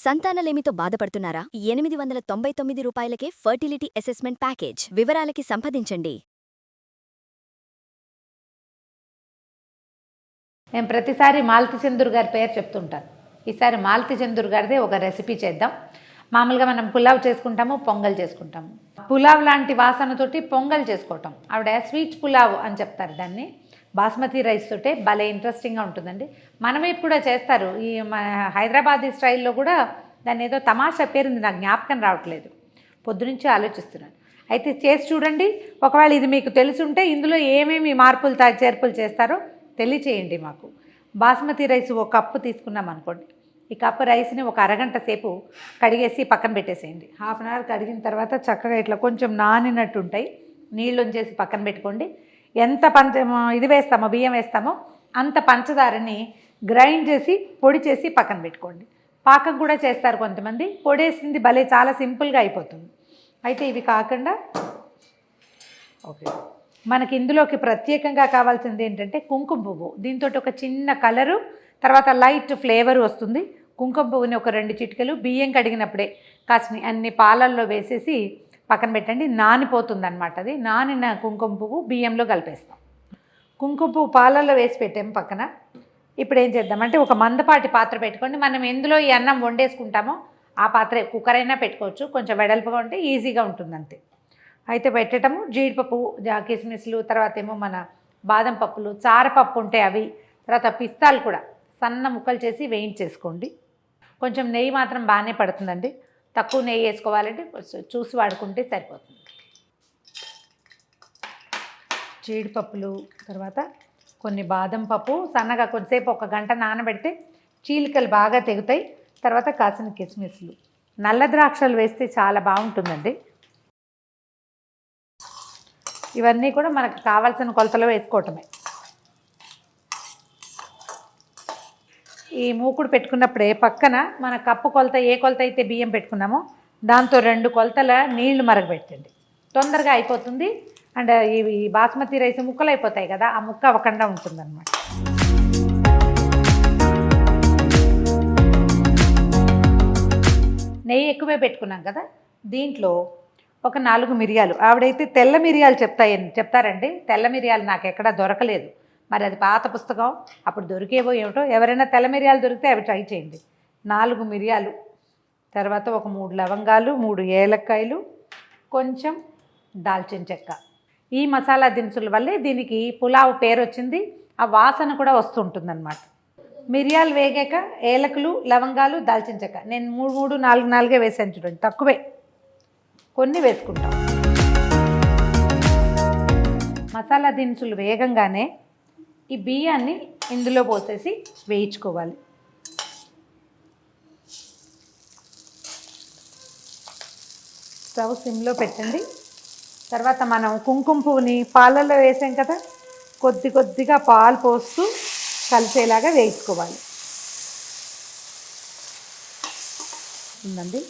సంతానలేమితో బాధపడుతున్నారా? 899 రూపాయలకే fertility assessment package. వివరాలకి సంప్రదించండి. నేను ప్రతిసారి మాలతి చందూర్ గారి పేరు చెప్తుంటాను. ఈసారి మాలతి చందూర్ గారిదే ఒక రెసిపీ చేద్దాం. మామూలుగా మనం పులావ్ చేసుకుంటాము, పొంగల్ చేసుకుంటాము. పులావ్ లాంటి వాసనతోటి పొంగల్ చేసుకోవటం. ఆవిడ స్వీట్ పులావ్ అని చెప్తారు దాన్ని. బాస్మతి రైస్ తోటే భలే ఇంట్రెస్టింగ్గా ఉంటుందండి. మన వైపు కూడా చేస్తారు. ఈ హైదరాబాదీ స్టైల్లో కూడా దాన్ని ఏదో తమాషా పేరుంది, నాకు జ్ఞాపకం రావట్లేదు. పొద్దునుంచి ఆలోచిస్తున్నాను. అయితే చేసి చూడండి. ఒకవేళ ఇది మీకు తెలుసుంటే ఇందులో ఏమేమి మార్పులు చేర్పులు చేస్తారో తెలియచేయండి మాకు. బాస్మతి రైస్ ఒక కప్పు తీసుకున్నాం అనుకోండి. ఈ కప్పు రైస్ని ఒక అరగంట సేపు కడిగేసి పక్కన పెట్టేసేయండి. హాఫ్ అన్ అవర్ కడిగిన తర్వాత చక్కగా ఇట్లా కొంచెం నానినట్టు ఉంటాయి, నీళ్ళు ఉంచేసి పక్కన పెట్టుకోండి. ఎంత ఇది వేస్తామో, బియ్యం వేస్తామో అంత పంచదారని గ్రైండ్ చేసి పొడి చేసి పక్కన పెట్టుకోండి. పాకం కూడా చేస్తారు కొంతమంది. పొడేసింది భలే చాలా సింపుల్గా అయిపోతుంది. అయితే ఇవి కాకుండా ఓకే, మనకి ఇందులోకి ప్రత్యేకంగా కావాల్సింది ఏంటంటే కుంకుమ పువ్వు. దీంతో ఒక చిన్న కలరు, తర్వాత లైట్ ఫ్లేవర్ వస్తుంది. కుంకుమ పువ్వుని ఒక 2 చిటికెలు బియ్యం కడిగినప్పుడే కాసిన అన్ని పాలల్లో వేసేసి పక్కన పెట్టండి. నానిపోతుంది అనమాట. అది నానిన కుంకుమ పువ్వు బియ్యంలో కలిపేస్తాం. కుంకుమ పువ్వు పాలల్లో వేసి పెట్టాము పక్కన. ఇప్పుడు ఏం చేద్దామంటే ఒక మందపాటి పాత్ర పెట్టుకోండి. మనం ఎందులో ఈ అన్నం వండేసుకుంటామో ఆ పాత్ర, కుక్కర్ అయినా పెట్టుకోవచ్చు, కొంచెం వెడల్పుగా ఉంటే ఈజీగా ఉంటుంది అంతే. అయితే పెట్టడము జీడిపప్పు, కిస్మిస్లు, తర్వాత ఏమో మన బాదం పప్పులు, చారపప్పు ఉంటే అవి, తర్వాత పిస్తాలు కూడా సన్న ముక్కలు చేసి వేయించేసుకోండి. కొంచెం నెయ్యి మాత్రం బాగానే పడుతుందండి. తక్కువ నెయ్యి వేసుకోవాలంటే చూసి వాడుకుంటే సరిపోతుంది. జీడిపప్పులు, తర్వాత కొన్ని బాదం పప్పు సన్నగా కొద్దిసేపు 1 గంట నానబెడితే చీలికలు బాగా తెగుతాయి. తర్వాత కాసిన కిస్మిస్లు, నల్ల ద్రాక్షలు వేస్తే చాలా బాగుంటుందండి. ఇవన్నీ కూడా మనకు కావాల్సిన కొలతలో వేసుకోవటమే. ఈ మూకుడు పెట్టుకున్నప్పుడే పక్కన మన కప్పు కొలత, ఏ కొలత అయితే బియ్యం పెట్టుకున్నామో దాంతో 2 కొలతల నీళ్లు మరగబెట్టండి. తొందరగా అయిపోతుంది. అండ్ ఇవి బాస్మతి రైస్ ముక్కలు అయిపోతాయి కదా, ఆ ముక్క అవ్వకుండా ఉంటుందన్నమాట. నెయ్యి ఎక్కువే పెట్టుకున్నాం కదా, దీంట్లో ఒక 4 మిరియాలు. ఆవిడైతే తెల్ల మిరియాలు చెప్తారండి. తెల్ల మిరియాలు నాకు ఎక్కడా దొరకలేదు. మరి అది పాత పుస్తకం, అప్పుడు దొరికేవో ఏమిటో. ఎవరైనా తెల్ల మిరియాలు దొరికితే అవి ట్రై చేయండి. 4 మిరియాలు, తర్వాత ఒక 3 లవంగాలు, 3 ఏలక్కాయలు, కొంచెం దాల్చిన చెక్క. ఈ మసాలా దినుసుల వల్లే దీనికి పులావ్ పేరు వచ్చింది. ఆ వాసన కూడా వస్తుంటుందన్నమాట. మిరియాలు వేగాక ఏలకులు, లవంగాలు, దాల్చిన చెక్క నేను 3 4 వేసాను చూడండి, తక్కువే, కొన్ని వేసుకుంటాం. మసాలా దినుసులు వేగంగానే ఈ బియ్యాన్ని ఇందులో పోసేసి వేయించుకోవాలి. స్టవ్ సిమ్లో పెట్టండి. తర్వాత మనం కుంకుమ పువ్వుని పాలల్లో వేసాం కదా, కొద్దిగా పాలు పోస్తూ కలిసేలాగా వేయించుకోవాలి. ఉందండి.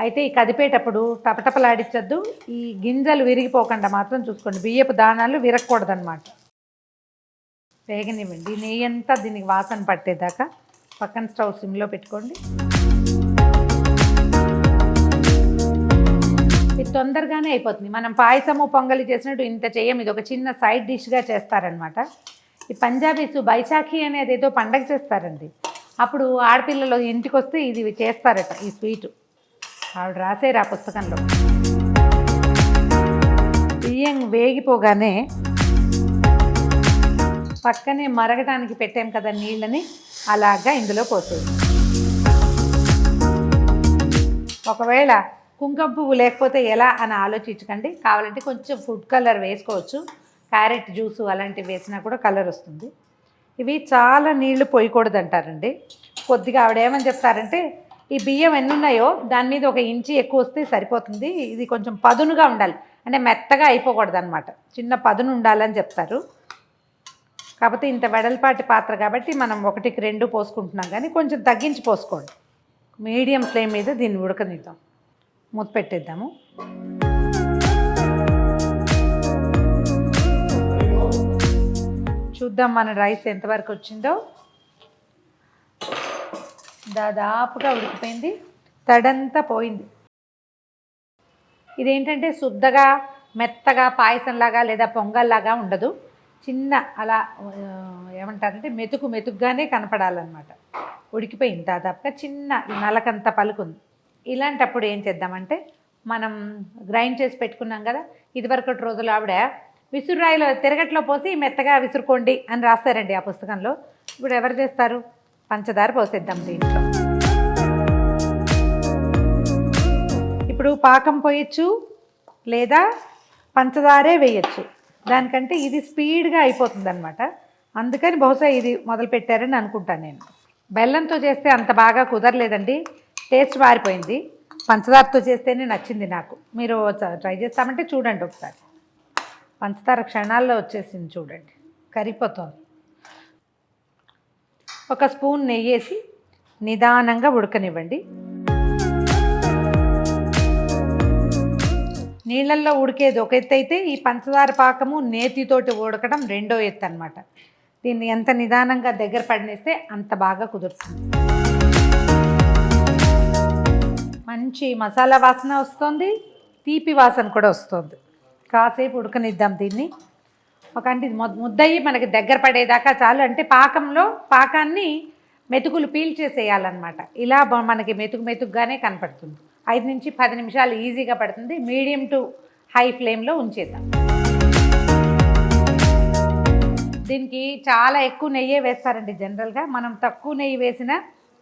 అయితే ఈ కదిపేటప్పుడు టపటపలాడించద్దు. ఈ గింజలు విరిగిపోకుండా మాత్రం చూసుకోండి. బియ్యపు దానాలు విరగకూడదన్నమాట. వేగనివ్వండి. నెయ్యి అంతా దీనికి వాసన పట్టేదాకా పక్కన స్టవ్ సిమ్లో పెట్టుకోండి. ఇది తొందరగానే అయిపోతుంది. మనం పాయసము, పొంగలి చేసినట్టు ఇంత చేయం. ఇది ఒక చిన్న సైడ్ డిష్గా చేస్తారనమాట. ఈ పంజాబీస్ బైశాఖి అనేది ఏదో పండగ చేస్తారండి. అప్పుడు ఆడపిల్లలు ఇంటికి వస్తే ఇది చేస్తారట, ఈ స్వీటు. ఆవిడ రాసేరు ఆ పుస్తకంలో. బియ్యం వేగిపోగానే పక్కనే మరగడానికి పెట్టాం కదా నీళ్ళని, అలాగా ఇందులో పోసేది. ఒకవేళ కుంకుమ పువ్వు లేకపోతే ఎలా అని ఆలోచించకండి. కావాలంటే కొంచెం ఫుడ్ కలర్ వేసుకోవచ్చు. క్యారెట్ జ్యూసు అలాంటివి వేసినా కూడా కలర్ వస్తుంది. ఇవి చాలా నీళ్లు పోయకూడదు అంటారండి. కొద్దిగా ఆవిడ ఏమని చెప్తారంటే, ఈ బియ్యం ఎన్ని ఉన్నాయో దాని మీద 1 ఇంచు ఎక్కువ వస్తే సరిపోతుంది. ఇది కొంచెం పదునుగా ఉండాలి, అంటే మెత్తగా అయిపోకూడదు అనమాట. చిన్న పదును ఉండాలని చెప్తారు. కాకపోతే ఇంత వెడల్పాటి పాత్ర కాబట్టి మనం 1కి 2 పోసుకుంటున్నాం, కానీ కొంచెం తగ్గించి పోసుకోండి. మీడియం ఫ్లేమ్ మీద దీన్ని ఉడకనిద్దాం. మూత పెట్టేద్దాము. చూద్దాం మన రైస్ ఎంతవరకు వచ్చిందో. దాదాపుగా ఉడికిపోయింది, తడంతా పోయింది. ఇదేంటంటే శుద్ధగా మెత్తగా పాయసంలాగా లేదా పొంగల్లాగా ఉండదు, చిన్న అలా ఏమంటారంటే మెతుకుగానే కనపడాలన్నమాట. ఉడికిపోయింది దాదాపుగా, చిన్న నలకంత పలుకుంది. ఇలాంటప్పుడు ఏం చేద్దామంటే మనం గ్రైండ్ చేసి పెట్టుకున్నాం కదా, ఇదివరకటి రోజులు ఆవిడ విసురురాయిలో తిరగట్లో పోసి మెత్తగా విసురుకోండి అని రాస్తారండి ఆ పుస్తకంలో. ఇప్పుడు ఎవరు చేస్తారు? పంచదార పోసేద్దాం దీంట్లో. ఇప్పుడు పాకం పోయచ్చు లేదా పంచదారే వేయచ్చు, దానికంటే ఇది స్పీడ్గా అయిపోతుంది అనమాట. అందుకని బహుశా ఇది మొదలు పెట్టారని అనుకుంటాను నేను. బెల్లంతో చేస్తే అంత బాగా కుదరలేదండి, టేస్ట్ మారిపోయింది. పంచదారతో చేస్తేనే నచ్చింది నాకు. మీరు ట్రై చేస్తామంటే చూడండి ఒకసారి. పంచదార క్షణాల్లో వచ్చేసింది చూడండి, కరిగిపోతుంది. ఒక స్పూన్ నెయ్యి వేసి నిదానంగా ఉడకనివ్వండి. నీళ్ళల్లో ఉడికేది ఒక ఎత్తు అయితే, ఈ పంచదార పాకము నేతితోటి ఉడకడం రెండో ఎత్తు అనమాట. దీన్ని ఎంత నిదానంగా దగ్గర పడినేస్తే అంత బాగా కుదురుతుంది. మంచి మసాలా వాసన వస్తుంది, తీపి వాసన కూడా వస్తుంది. కాసేపు ఉడకనిద్దాం దీన్ని. ఒక అంటే ముద్దయి మనకి దగ్గర పడేదాకా చాలు. అంటే పాకాన్ని మెతుకులు పీల్చేసేయాలన్నమాట. ఇలా మనకి మెతుకుగానే కనపడుతుంది. 5 నుంచి 10 నిమిషాలు ఈజీగా పడుతుంది. మీడియం టు హై ఫ్లేమ్లో ఉంచేద్దాం. దీనికి చాలా ఎక్కువ నెయ్యే వేస్తారండి జనరల్గా. మనం తక్కువ నెయ్యి వేసిన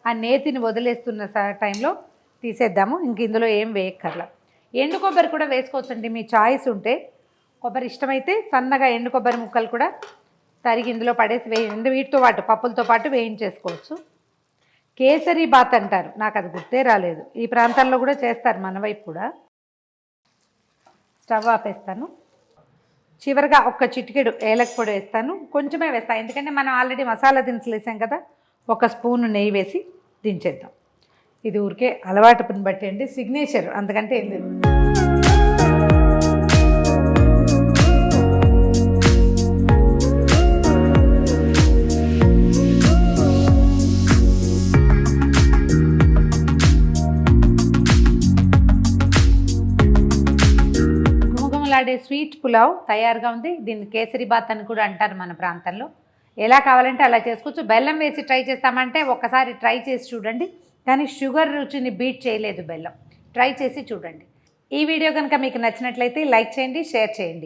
ఆ నేతిని వదిలేస్తున్న టైంలో తీసేద్దాము. ఇంక ఇందులో ఏం వేయక్కర్లా. ఎండు కొబ్బరి కూడా వేసుకోవచ్చండి, మీ చాయిస్ ఉంటే. కొబ్బరి ఇష్టమైతే సన్నగా ఎండు కొబ్బరి ముక్కలు కూడా తరిగి ఇందులో పడేసి వేయండి. వీటితో పాటు పప్పులతో పాటు వేయించేసుకోవచ్చు. కేసరి బాత్ అంటారు, నాకు అది గుర్తే రాలేదు. ఈ ప్రాంతాల్లో కూడా చేస్తారు, మన వైపు కూడా. స్టవ్ ఆపేస్తాను. చివరిగా ఒక్క చిటికెడు ఏలక పొడి వేస్తాను, కొంచెమే వేస్తాను ఎందుకంటే మనం ఆల్రెడీ మసాలా దినుసులు వేసాం కదా. ఒక స్పూను నెయ్యి వేసి దించేద్దాం. ఇది ఊరికే అలవాటుని బట్టి అండి, సిగ్నేచర్, అందుకంటే ఏం లేదు. స్వీట్ పులావ్ తయారుగా ఉంది. దీన్ని కేసరి బాత్ అని కూడా అంటారు మన ప్రాంతంలో. ఎలా కావాలంటే అలా చేసుకోవచ్చు. బెల్లం వేసి ట్రై చేస్తామంటే ఒక్కసారి ట్రై చేసి చూడండి. కానీ షుగర్ రుచిని బీట్ చేయలేదు బెల్లం. ట్రై చేసి చూడండి. ఈ వీడియో కనుక మీకు నచ్చినట్లయితే లైక్ చేయండి, షేర్ చేయండి.